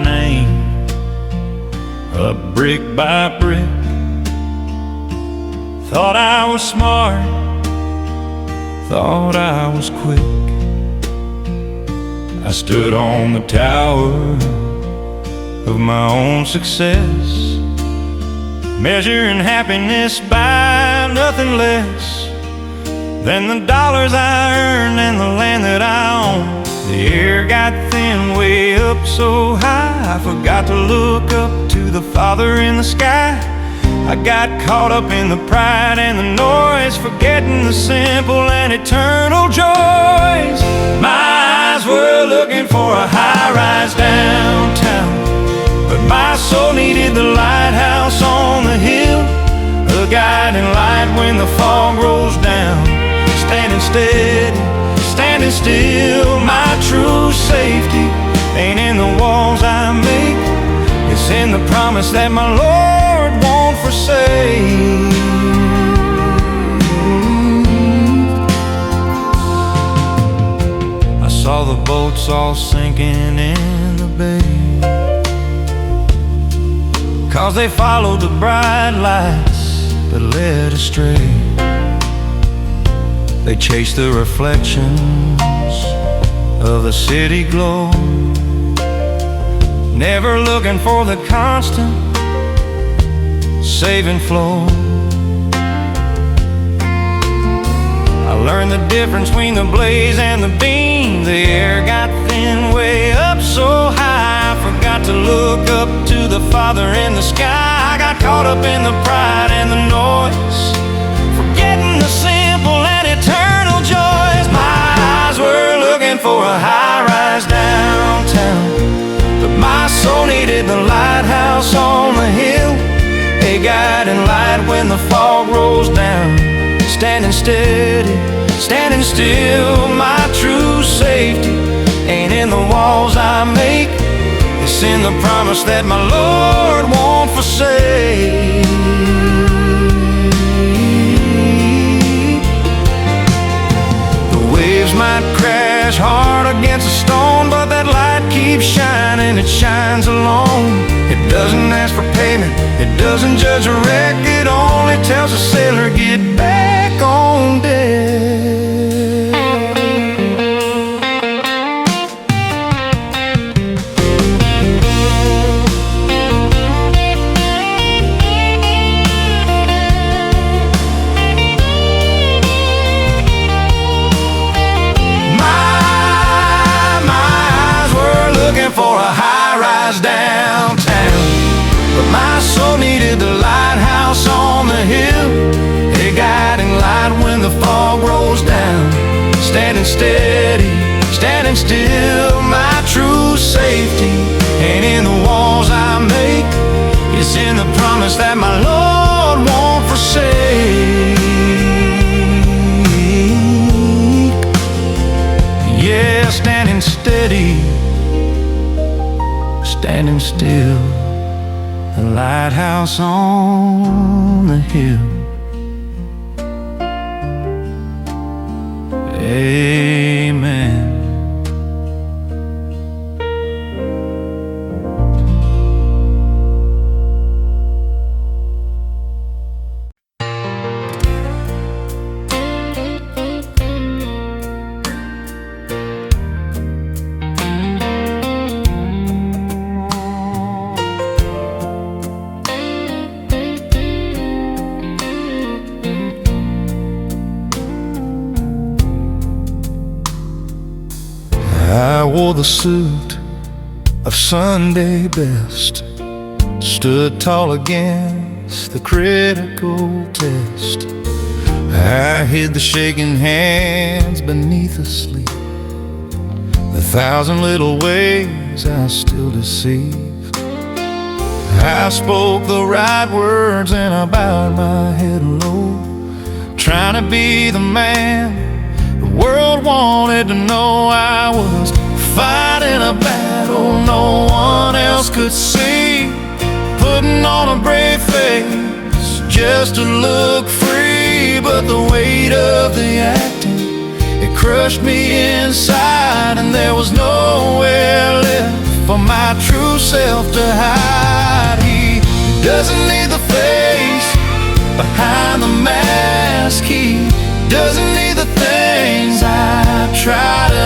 name, up brick by brick. Thought I was smart, thought I was quick. I stood on the tower of my own success, measuring happiness by nothing less than the dollars I earned and the land that I own. The air got thin way up so high, I forgot to look up to the Father in the sky. I got caught up in the pride and the noise, forgetting the simple and eternal joys. My eyes were looking for a high-rise downtown, but my soul needed the lighthouse on the hill, a guiding light when the fog rolls down. Standing steady, standing still, my true safety ain't in the walls I make, it's in the promise that my Lord won't forsake. I saw the boats all sinking in the bay, 'cause they followed the bright lights but led astray. They chased the reflections of the city glow, never looking for the constant saving flow. I learned the difference between the blaze and the beam. The air got thin way up so high, I forgot to look up to the Father in the sky. I got caught up in the pride and the noise, forgetting the simple and eternal joys. My eyes were looking for a high-rise downtown, but my soul needed the lighthouse on the hill, a guiding light when the fog rolls down. Standing steady, standing still, my true safety ain't in the walls I make, it's in the promise that my Lord won't forsake. The waves might crash hard against a stone, but that light keeps shining, it shines alone. It doesn't ask for payment, it doesn't judge a wreck, it only tells a sailor get back on deck. For a high-rise downtown, but my soul needed the lighthouse on the hill, a guiding light when the fog rolls down. Standing steady, standing still, my true safety ain't in the walls I make, it's in the promise that my Lord won't forsake. Yeah, standing steady, standing still, the lighthouse on the hill. Amen. I wore the suit of Sunday best, stood tall against the critical test. I hid the shaking hands beneath the sleep, the thousand little ways I still deceive. I spoke the right words and I bowed my head low, trying to be the man the world wanted to know. I was fighting a battle no one else could see, putting on a brave face just to look free. But the weight of the acting, it crushed me inside, and there was nowhere left for my true self to hide. He doesn't need the face behind the mask. He doesn't need the things I try to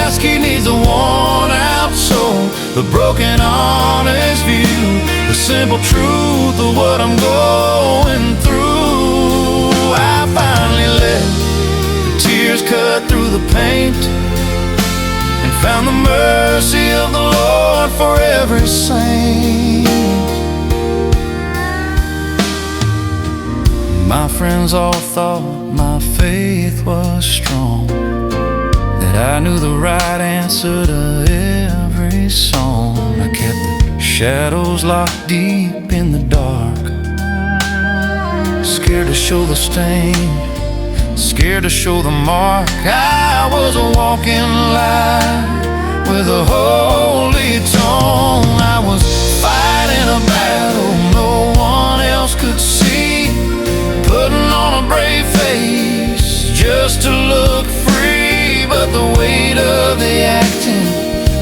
ask. He needs the worn out soul, the broken honest view, the simple truth of what I'm going through. I finally let the tears cut through the paint and found the mercy of the Lord for every saint. My friends all thought my faith was strong, that I knew the right answer to every song. I kept the shadows locked deep in the dark, scared to show the stain, scared to show the mark. I was a walking lie with a holy tone. I was fighting a battle no one else could see, putting on a brave face just to look free. But the weight of the acting,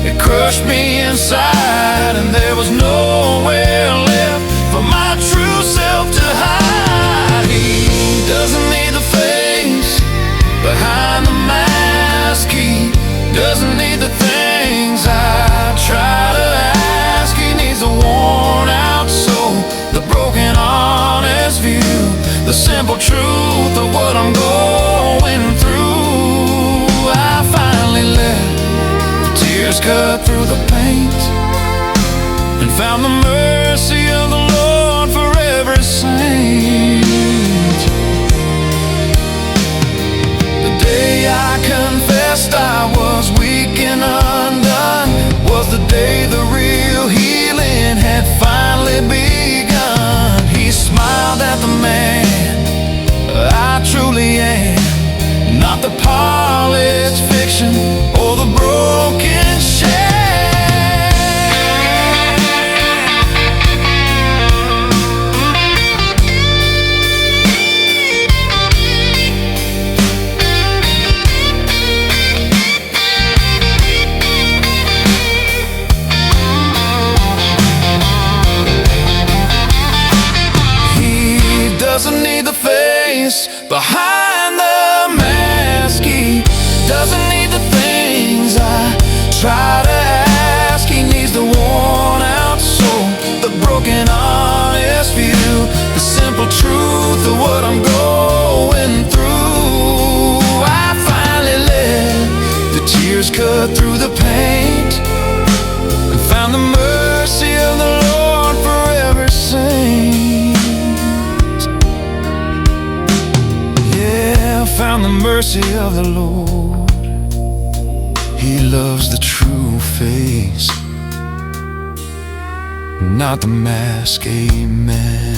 it crushed me inside, and there was nowhere left for my true self to hide. He doesn't need the face behind the mask. He doesn't need the things I try to ask. He needs a worn out soul, the broken honest view, the simple truth of what I'm going through. I finally let the tears cut through the paint and found the mercy of the Lord for every saint. The day I confessed I was weak and undone was the day the real healing had finally begun. He smiled at the man I truly am, not the polished fiction or the broken shell. He doesn't need the face behind the mask. He doesn't need the things I try to ask. He needs the worn out soul, the broken honest view, the simple truth of what I'm going through. I finally let the tears cut through the paint and found the mercy of the Lord for every saint. Found the mercy of the Lord. He loves the true face, not the mask. Amen.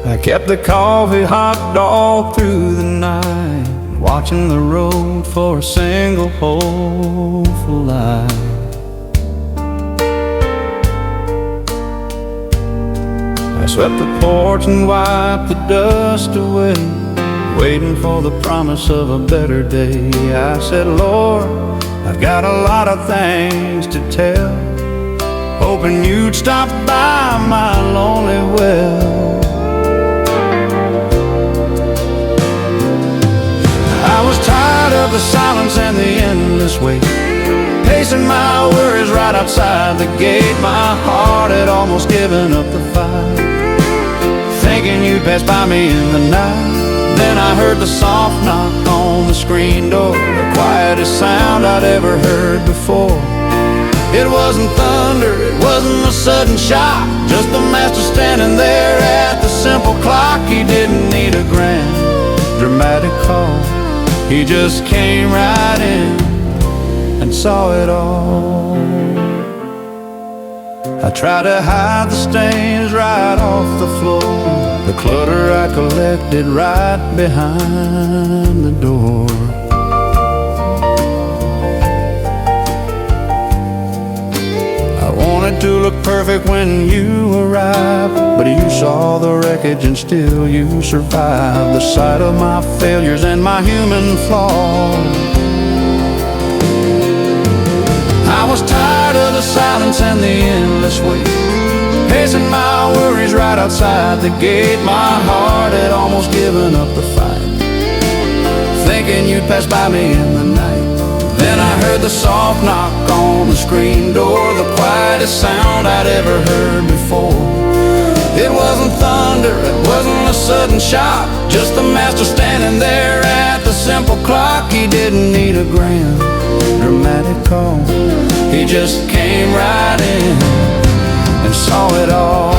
I kept the coffee hot all through the night, watching the road for a single hopeful light. I swept the porch and wiped the dust away, waiting for the promise of a better day. I said, Lord, I've got a lot of things to tell, hoping you'd stop by my lonely well. I was tired of the silence and the endless wait, pacing my worries right outside the gate. My heart had almost given up the fight, thinking you'd pass by me in the night. Then I heard the soft knock on the screen door, the quietest sound I'd ever heard before. It wasn't thunder, it wasn't a sudden shock, just the master standing there at the simple clock. He didn't need a grand, dramatic call, he just came right in and saw it all. I try to hide the stains right off the floor, the clutter I collected right behind the door. I wanted to look perfect when you arrived, but you saw the wreckage and still you survived the sight of my failures and my human flaws. I was tired of the silence and the endless wait, pacing my worries right outside the gate. My heart had almost given up the fight, thinking you'd pass by me in the night. Then I heard the soft knock on the screen door, the quietest sound I'd ever heard before. It wasn't thunder, it wasn't a sudden shock, just the master standing there at the simple clock. He didn't need a grand dramatic call, he just came right in and saw it all.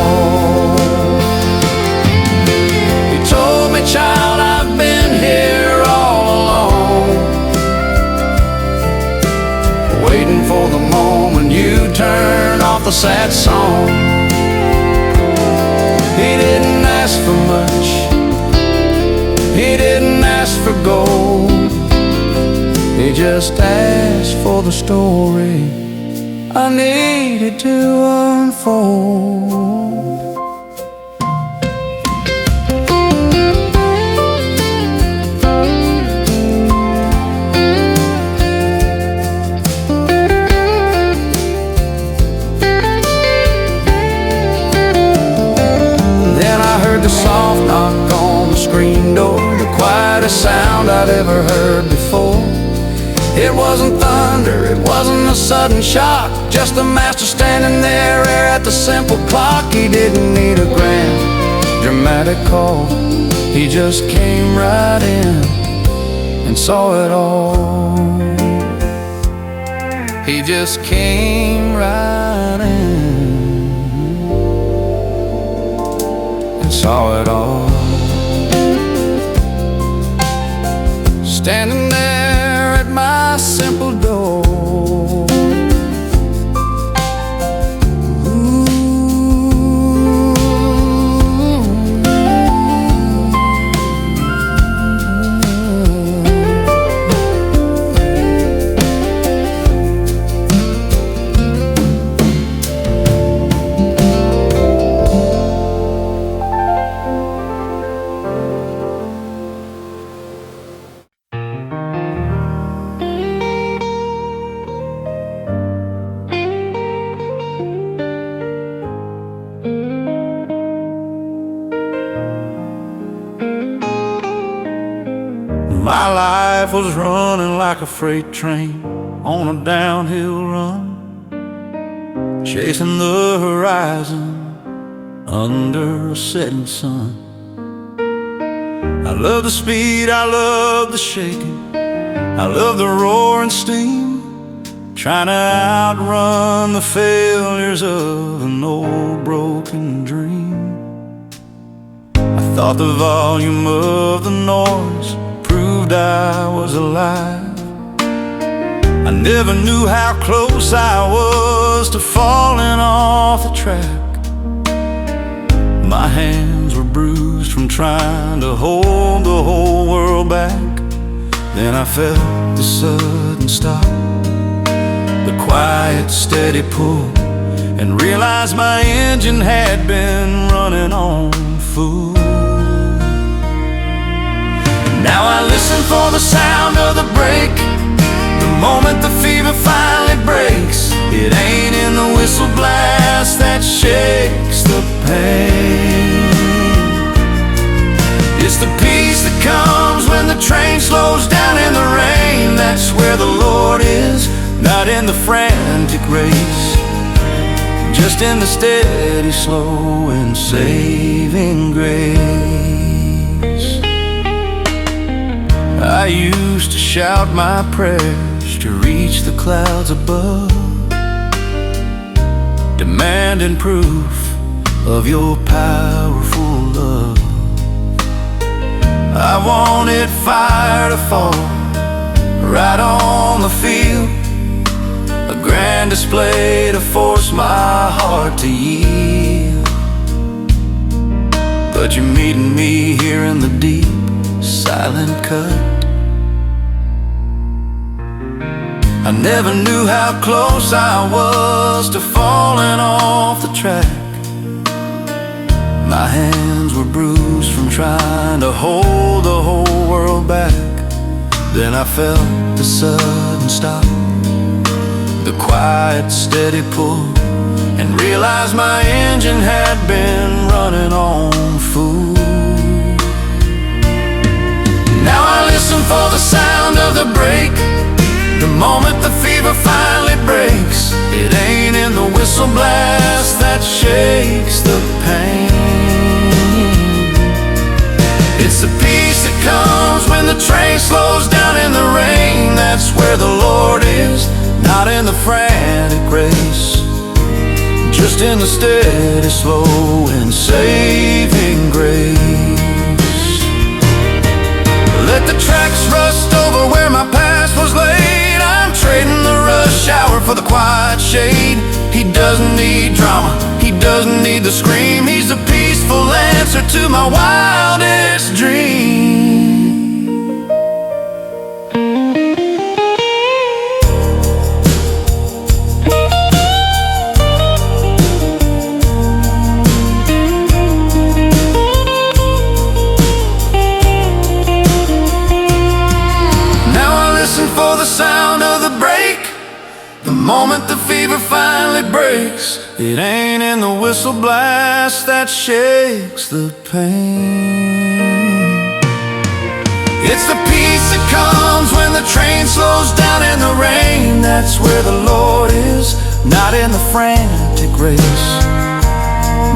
He told me, child, I've been here all along, waiting for the moment you turn off the sad song. He didn't ask for much, he didn't ask for gold, he just asked for the story I needed to unfold. Then I heard the soft knock on the screen door, the quietest sound I'd ever heard before. It wasn't thunder, it wasn't a sudden shock, just the master standing there at the simple clock. He didn't need a grand dramatic call, he just came right in and saw it all. He just came right in and saw it all. Standing there at my simple door, my life was running like a freight train on a downhill run, chasing the horizon under a setting sun. I love the speed, I love the shaking, I love the roar and steam, trying to outrun the failures of an old broken dream. I thought the volume of the noise proved I was alive. I never knew how close I was to falling off the track. My hands were bruised from trying to hold the whole world back. Then I felt the sudden stop, the quiet steady pull, and realized my engine had been running on full. Now I listen for the sound of the brake, the moment the fever finally breaks. It ain't in the whistle blast that shakes the pain, it's the peace that comes when the train slows down in the rain. That's where the Lord is, not in the frantic race, just in the steady, slow and saving grace. I used to shout my prayers to reach the clouds above, demanding proof of your powerful love. I wanted fire to fall right on the field, a grand display to force my heart to yield. But you're meeting me here in the deep, silent cut. I never knew how close I was to falling off the track. My hands were bruised from trying to hold the whole world back. Then I felt the sudden stop, the quiet steady pull, and realized my engine had been running on full. Now I listen for the sound of the brake, the moment the fever finally breaks. It ain't in the whistle blast that shakes the pain. It's the peace that comes when the train slows down in the rain. That's where the Lord is, not in the frantic race, just in the steady, slow and saving grace. Let the tracks rust over where my past was laid. I'm trading the rush hour for the quiet shade. He doesn't need drama, he doesn't need the scream. He's the peaceful answer to my wildest dream. For the sound of the brake, the moment the fever finally breaks. It ain't in the whistle blast that shakes the pain. It's the peace that comes when the train slows down in the rain. That's where the Lord is, not in the frantic race,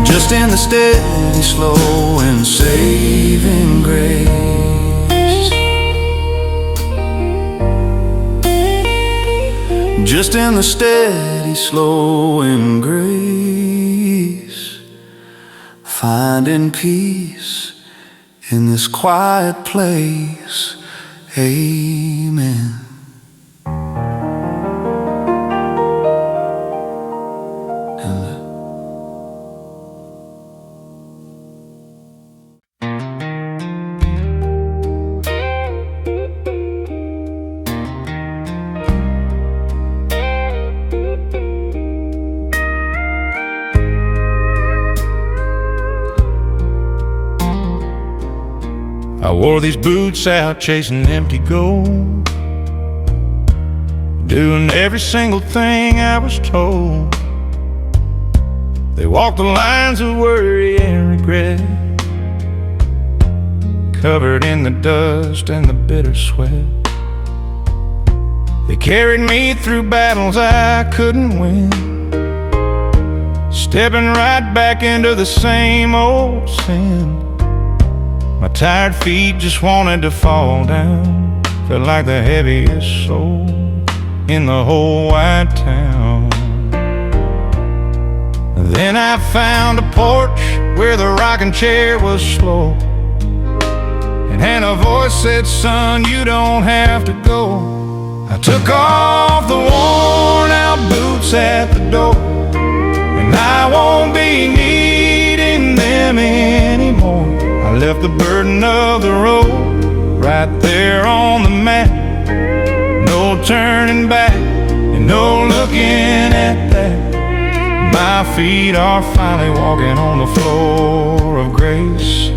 just in the steady, slow and saving grace. Just in the steady, slow and grace, finding peace in this quiet place. Amen. I wore these boots out chasing empty gold, doing every single thing I was told. They walked the lines of worry and regret, covered in the dust and the bitter sweat. They carried me through battles I couldn't win, stepping right back into the same old sin. My tired feet just wanted to fall down, felt like the heaviest soul in the whole wide town. Then I found a porch where the rocking chair was slow, and a voice said, "Son, you don't have to go." I took off the worn out boots at the door, and I won't be needing them anymore. I left the burden of the road right there on the mat. No turning back and no looking at that. My feet are finally walking on the floor of grace,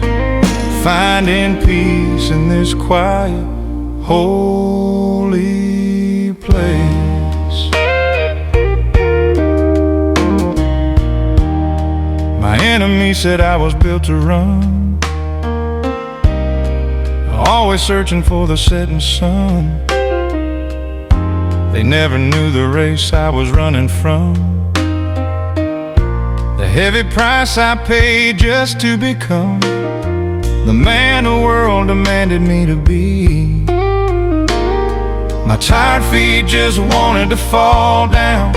finding peace in this quiet, holy place. My enemy said I was built to run, always searching for the setting sun. They never knew the race I was running from, the heavy price I paid just to become the man the world demanded me to be. My tired feet just wanted to fall down,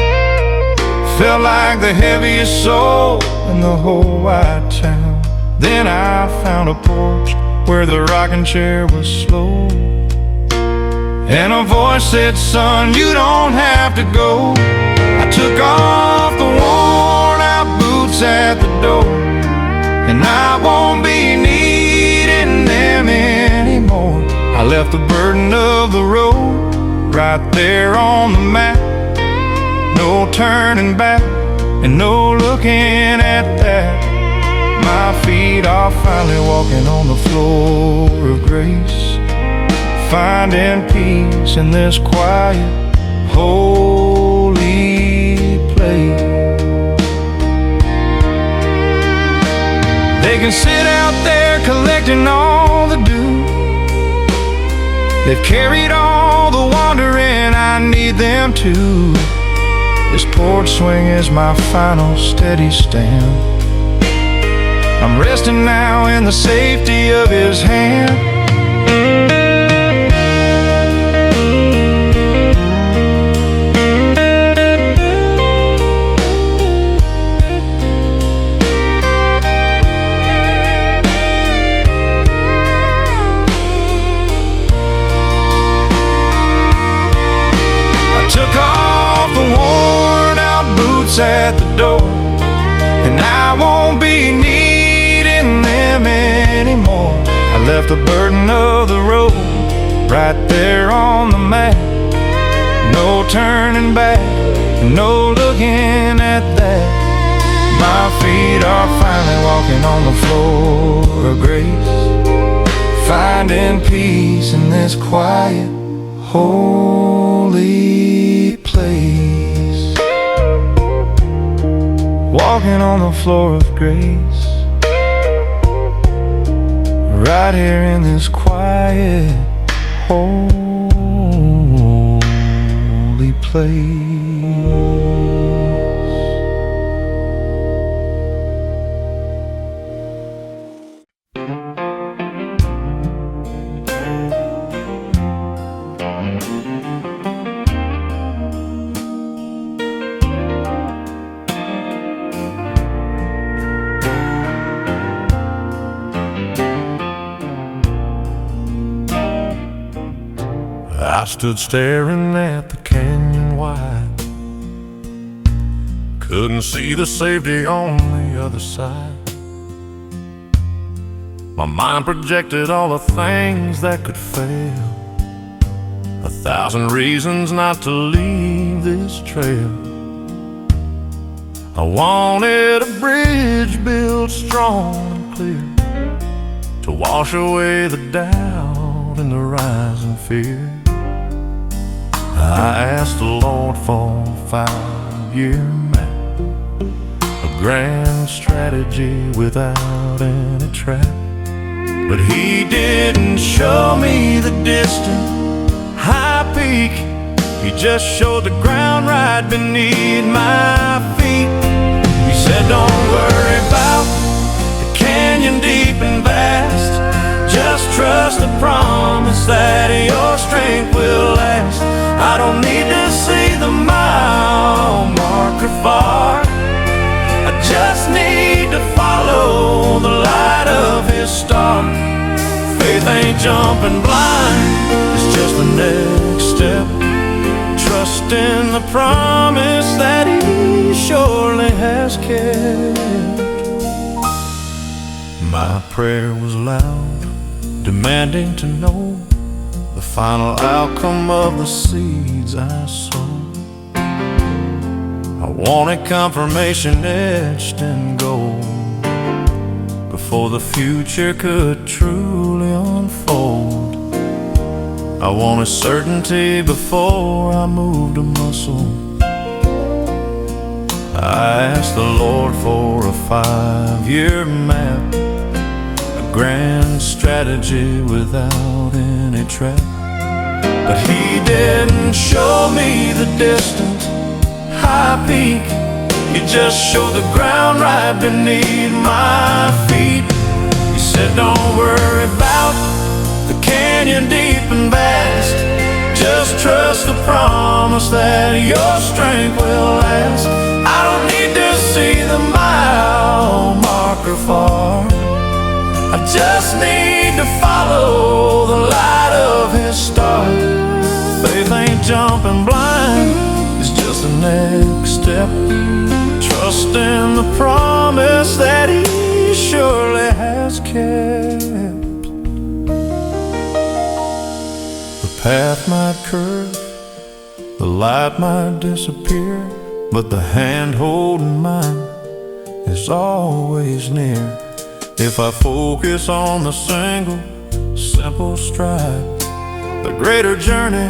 felt like the heaviest soul in the whole wide town. Then I found a porch where the rocking chair was slow, and a voice said, son, you don't have to go. I took off the worn out boots at the door, and I won't be needing them anymore. I left the burden of the road right there on the map. No turning back and no looking at that. My feet are finally walking on the floor of grace, finding peace in this quiet, holy place. They can sit out there collecting all the dew. They've carried all the wandering, I need them too. This porch swing is my final steady stand. I'm resting now in the safety of His hand. At the door, and I won't be needing them anymore. I left the burden of the road right there on the map. No turning back, no looking at that. My feet are finally walking on the floor of grace, finding peace in this quiet, holy place. Walking on the floor of grace, right here in this quiet, holy place. I stood staring at the canyon wide, couldn't see the safety on the other side. My mind projected all the things that could fail, 1,000 reasons not to leave this trail. I wanted a bridge built strong and clear to wash away the doubt and the rising fear. I asked the Lord for a 5-year map, a grand strategy without any trap. But He didn't show me the distant high peak, He just showed the ground right beneath my feet. He said, don't worry about the canyon deep and vast, just trust the promise that your strength will last. I don't need to see the mile marker far, I just need to follow the light of His star. Faith ain't jumping blind, it's just the next step. Trust in the promise that He surely has kept. My prayer was loud, demanding to know the final outcome of the seeds I sowed. I wanted confirmation etched in gold before the future could truly unfold. I wanted certainty before I moved a muscle. I asked the Lord for a 5-year map, a grand strategy without any trap. But He didn't show me the distant high peak, He just showed the ground right beneath my feet. He said, don't worry about the canyon deep and vast, just trust the promise that your strength will last. I don't need to see the mile marker far, I just need to follow the light of His star. jumping blind is just the next step. Trust in the promise that He surely has kept. The path might curve, the light might disappear, but the hand holding mine is always near. If I focus on the single, simple stride, the greater journey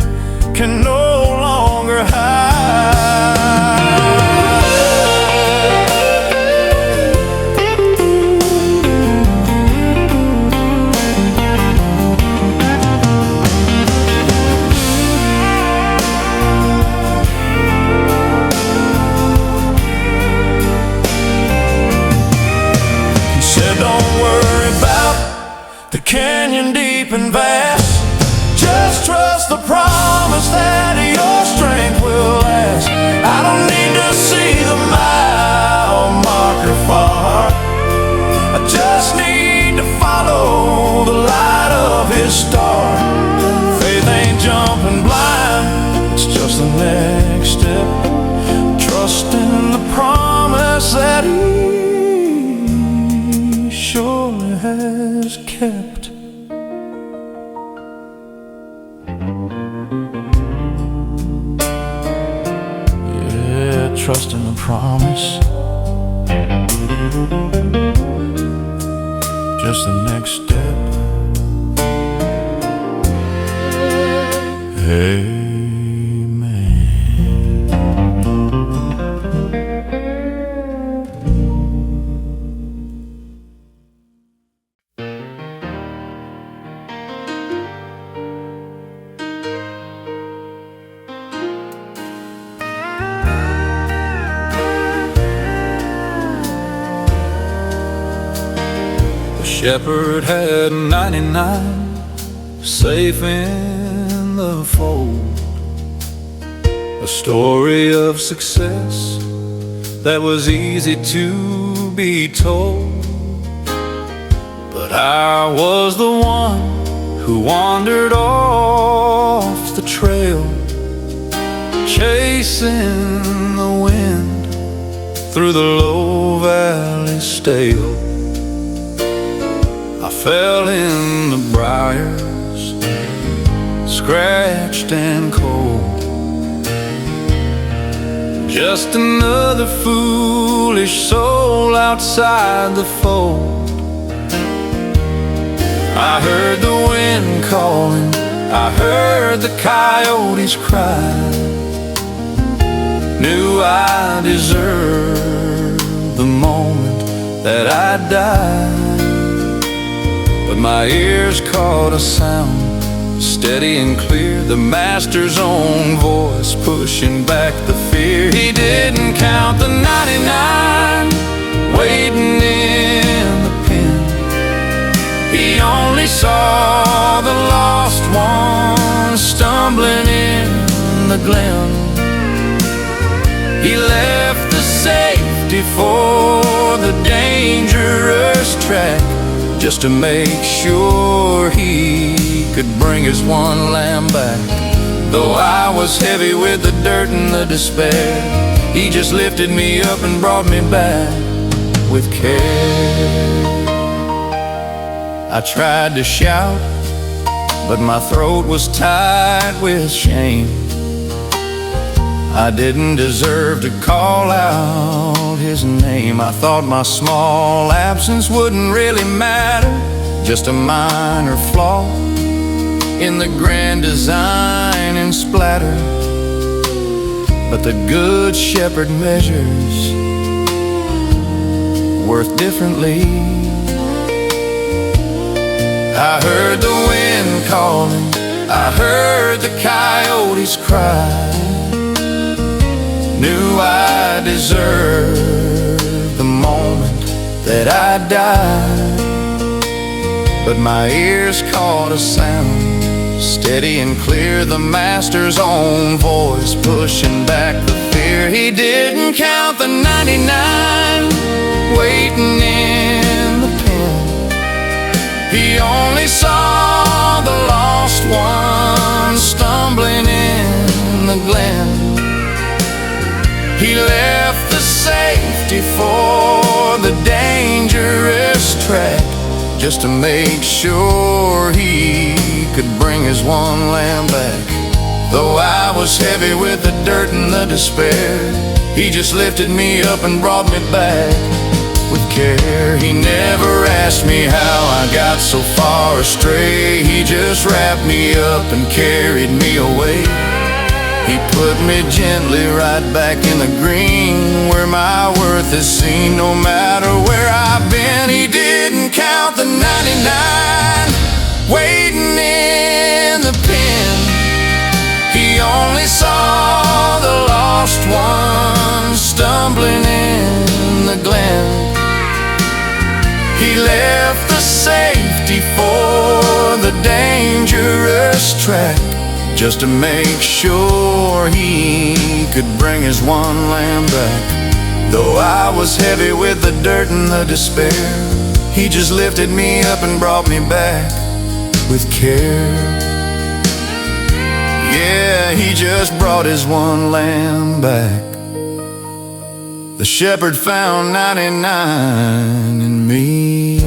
can no longer hide. He said, don't worry about the canyon deep and vast. Just trust the promise that your strength will last. I don't need to see the mile marker far. I just need to follow the light of His star. Faith ain't jumping blind, it's just the next step. Trust in the promise that He surely has kept. Trust in the promise, just the next step. Amen. Shepherd had 99 safe in the fold. A story of success that was easy to be told. But I was the one who wandered off the trail, chasing the wind through the low valley stale. I fell in the briars, scratched and cold, just another foolish soul outside the fold. I heard the wind calling, I heard the coyotes cry. Knew I deserved the moment that I died. But my ears caught a sound, steady and clear, the Master's own voice pushing back the fear. He didn't count the 99 waiting in the pen. He only saw the lost one stumbling in the glen. He left the safety for the dangerous track, just to make sure he could bring his one lamb back. Though I was heavy with the dirt and the despair, He just lifted me up and brought me back with care. I tried to shout, but my throat was tied with shame. I didn't deserve to call out His name. I thought my small absence wouldn't really matter, just a minor flaw in the grand design and splatter. But the Good Shepherd measures worth differently. I heard the wind calling, I heard the coyotes cry. Knew I deserved the moment that I died. But my ears caught a sound, steady and clear, the Master's own voice pushing back the fear. He didn't count the 99 waiting in the pen. He only saw the lost one stumbling in the glen. He left the safety for the dangerous track, just to make sure he could bring his one lamb back. Though I was heavy with the dirt and the despair, he just lifted me up and brought me back with care. He never asked me how I got so far astray. He just wrapped me up and carried me away. He put me gently right back in the green, where my worth is seen no matter where I've been. He didn't count the 99 waiting in the pen. He only saw the lost one stumbling in the glen. He left the safety for the dangerous track, just to make sure he could bring his one lamb back. Though I was heavy with the dirt and the despair, he just lifted me up and brought me back with care. Yeah, he just brought his one lamb back. The shepherd found 99 in me.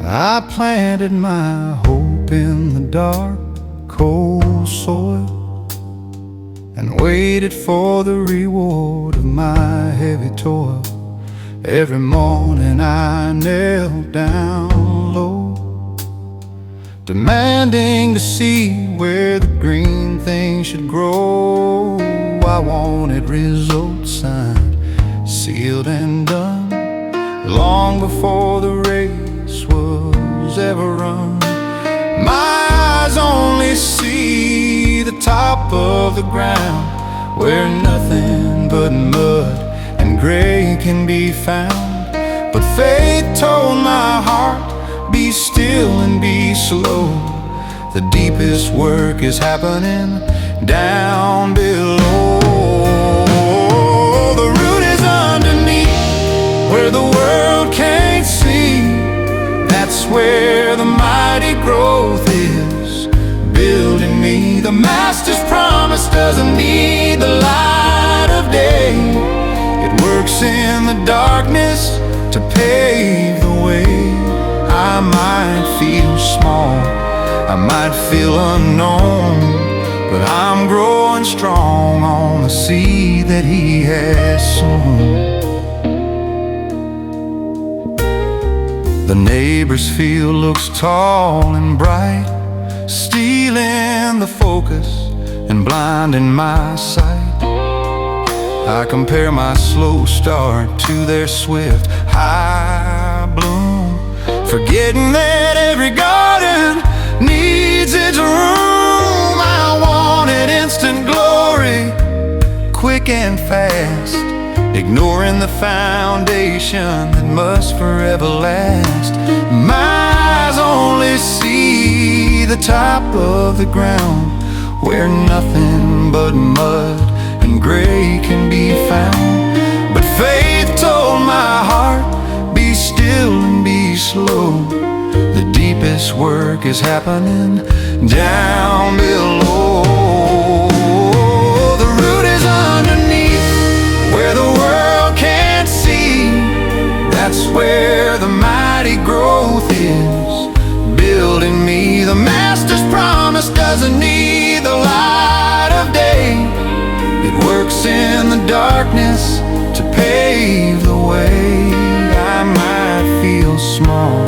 I planted my hope in the dark, cold soil, and waited for the reward of my heavy toil. Every morning I knelt down low, demanding to see where the green things should grow. I wanted results signed, sealed and done, long before the race was ever run. My eyes only see the top of the ground, where nothing but mud and gray can be found. But faith told my heart, be still and be slow. The deepest work is happening down below. The root is underneath, where the world can't see. That's where the mighty growth is, building me. The master's promise doesn't need the light of day. It works in the darkness to pave the way. I might feel small, I might feel unknown, but I'm growing strong on the seed that he has sown. The neighbor's field looks tall and bright, stealing the focus and blinding my sight. I compare my slow start to their swift high bloom, forgetting that every garden needs its room. I wanted instant glory, quick and fast, ignoring the foundation that must forever last. My eyes only see the top of the ground, where nothing but mud and gray can be found. But faith told my heart, be still and be slow. The deepest work is happening down below. The root is underneath, where the world can't see. That's where the mighty growth is, building me. The master's promise doesn't need the light of day. It works in the darkness to pave the way. I might feel small,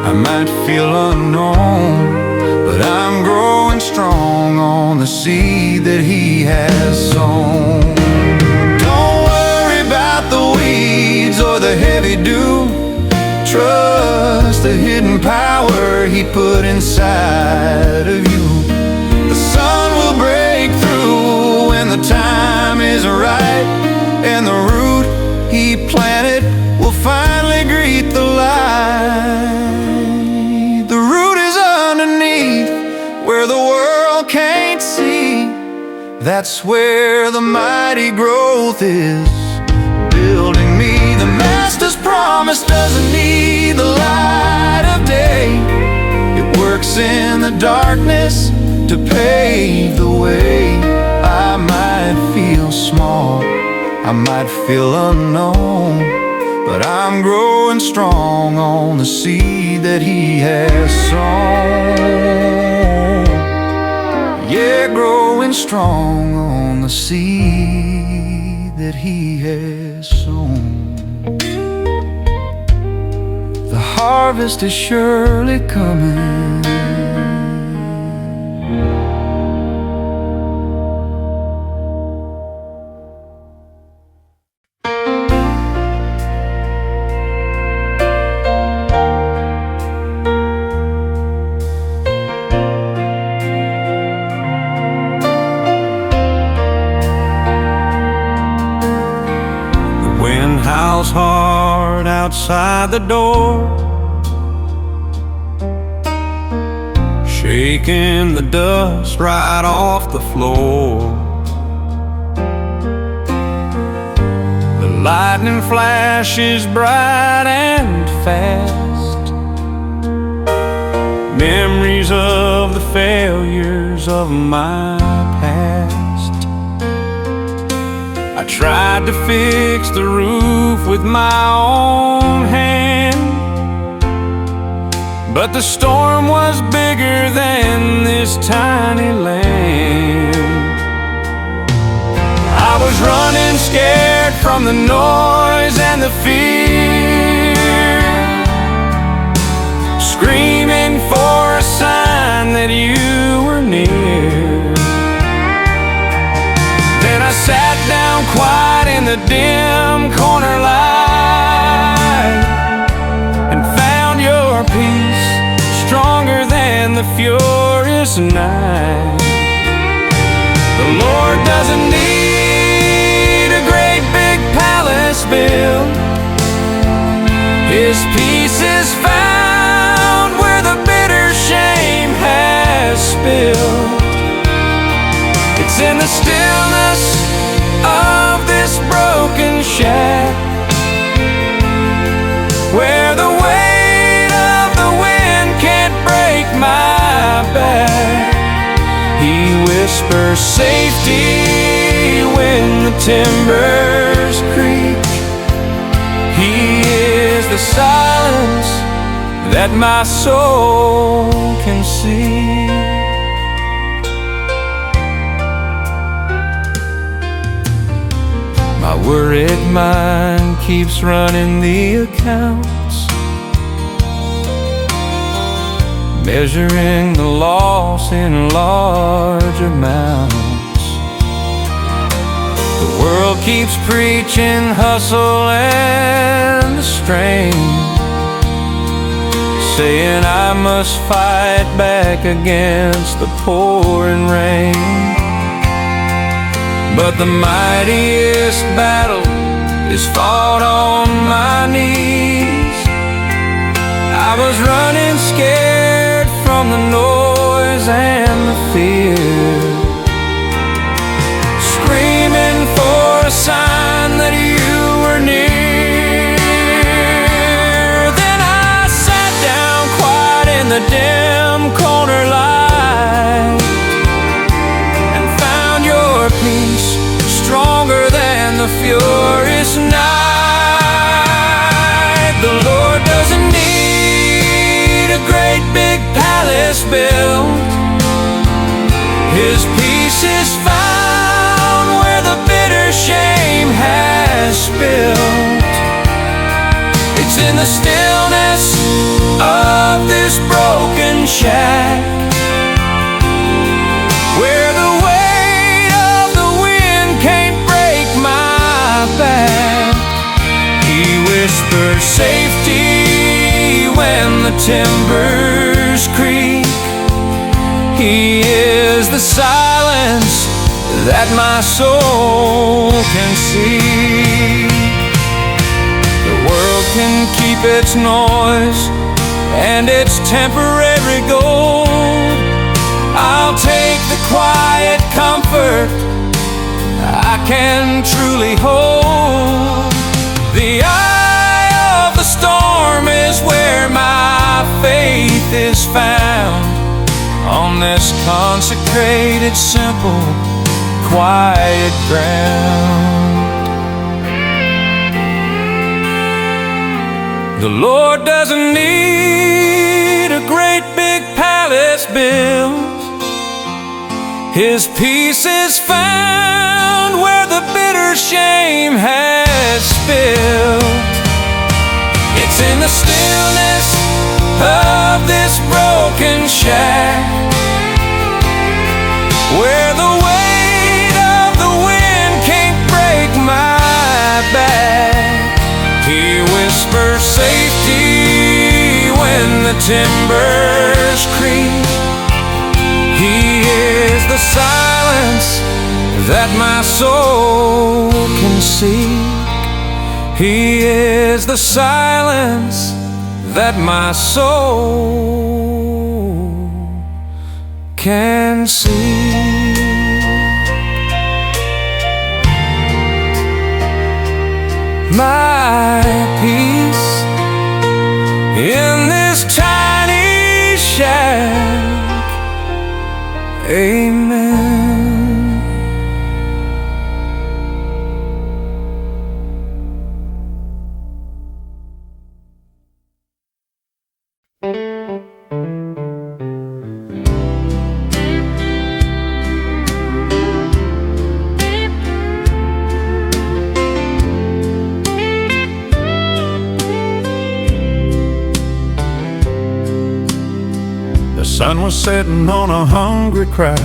I might feel unknown, but I'm growing strong on the seed that he has sown. Don't worry about the weeds or the heavy dew. Trust the hidden power he put inside of you. The sun will break through when the time is right, and the root he planted will find can't see. That's where the mighty growth is, building me. The Master's promise doesn't need the light of day. It works in the darkness to pave the way. I might feel small, I might feel unknown, but I'm growing strong on the seed that He has sown. Yeah, growing strong on the seed that He has sown. The harvest is surely coming. Howls hard outside the door, shaking the dust right off the floor. The lightning flashes bright and fast, memories of the failures of my past. I tried to fix the roof with my own hand, but the storm was bigger than this tiny land. I was running scared from the noise and the fear, screaming for a sign that you were near. Then I sat down quiet in the dim corner light and found your peace stronger than the furious night. The Lord doesn't need a great big palace built. His peace is found where the bitter shame has spilled. It's in the stillness of this broken shack, where the weight of the wind can't break my back. He whispers safety when the timbers creak. He is the silence that my soul can see. My worried mind keeps running the accounts, measuring the loss in large amounts. The world keeps preaching hustle and the strain, saying I must fight back against the pouring rain. But the mightiest battle is fought on my knees. I was running scared from the noise and the fear, screaming for a sign that you were near. Then I sat down quiet in the dim corner light and found your peace stronger than the furious night. The Lord doesn't need a great big palace built. His peace is found where the bitter shame has spilled. It's in the stillness of this broken shack, where the weight of the wind can't break my back. He whispers safety when the timbers creak. He is the silence that my soul can see. The world can keep its noise and its temporary gold. I'll take the can truly hold. The eye of the storm is where my faith is found. On this consecrated, simple, quiet ground. The Lord doesn't need a great big palace built. His peace is found where the bitter shame has spilled. It's in the stillness of this broken shack, where the weight of the wind can't break my back. He whispers safety when the timbers creak. He is the silence that my soul can seek. He is the silence that my soul can see. My peace in this tiny shack. Amen. The sun was setting on a hungry crowd,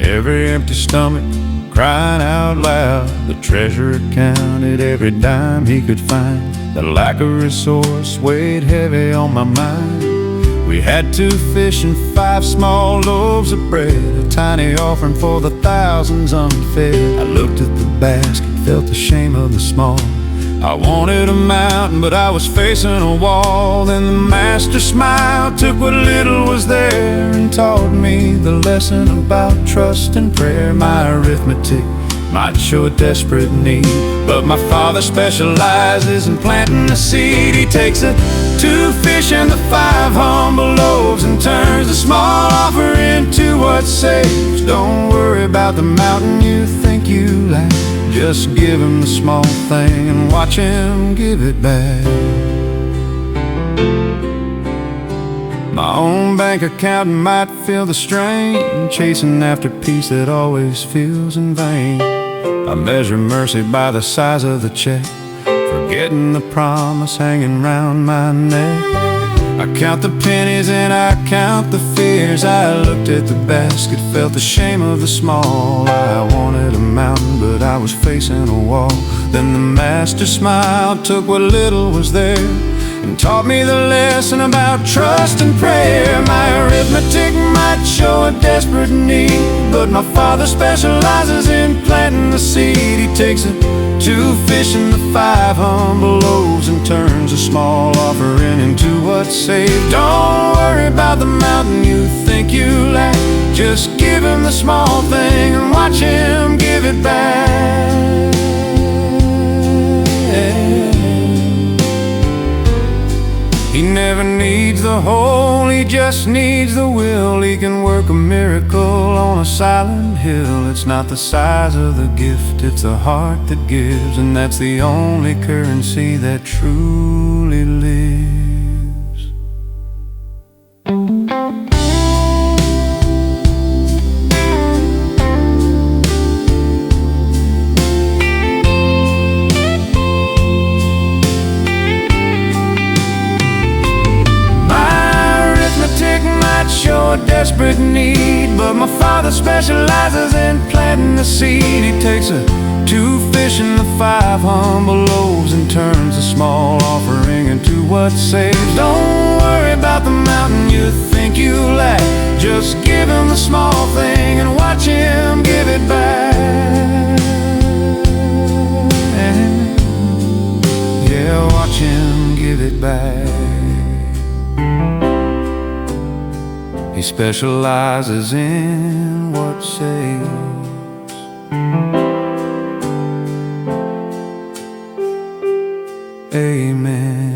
every empty stomach crying out loud. The treasurer counted every dime he could find. The lack of resource weighed heavy on my mind. We had 2 fish and 5 small loaves of bread, a tiny offering for the thousands unfed. I looked at the basket, felt the shame of the small. I wanted a mountain, but I was facing a wall. Then the master smiled, took what little was there, and taught me the lesson about trust and prayer. My arithmetic might show a desperate need, but my father specializes in planting the seed. He takes the 2 fish and the 5 humble loaves and turns the small offer into what saves. Don't worry about the mountain you think you lack, just give him the small thing and watch him give it back. My own bank account might feel the strain, chasing after peace that always feels in vain. I measure mercy by the size of the check, forgetting the promise hanging round my neck. I count the pennies and I count the fears. I looked at the basket, felt the shame of the small. I wanted a mountain, but I was facing a wall. Then the master smiled, took what little was there, and taught me the lesson about trust and prayer. My arithmetic might show a desperate need, but my father specializes in planting the seed. He takes the 2 fish and the 5 humble loaves and turns a small offering into what's saved. Don't worry about the mountain you think you lack, just give him the small thing and watch him give it back. He never needs the whole, he just needs the will. He can work a miracle on a silent hill. It's not the size of the gift, it's the heart that gives, and that's the only currency that truly lives. Show a desperate need, but my father specializes in planting the seed. He takes the 2 fish and the 5 humble loaves and turns a small offering into what saves. Don't worry about the mountain you think you lack, just give him the small thing and watch him give it back. Yeah, watch him give it back. He specializes in what saves. Amen.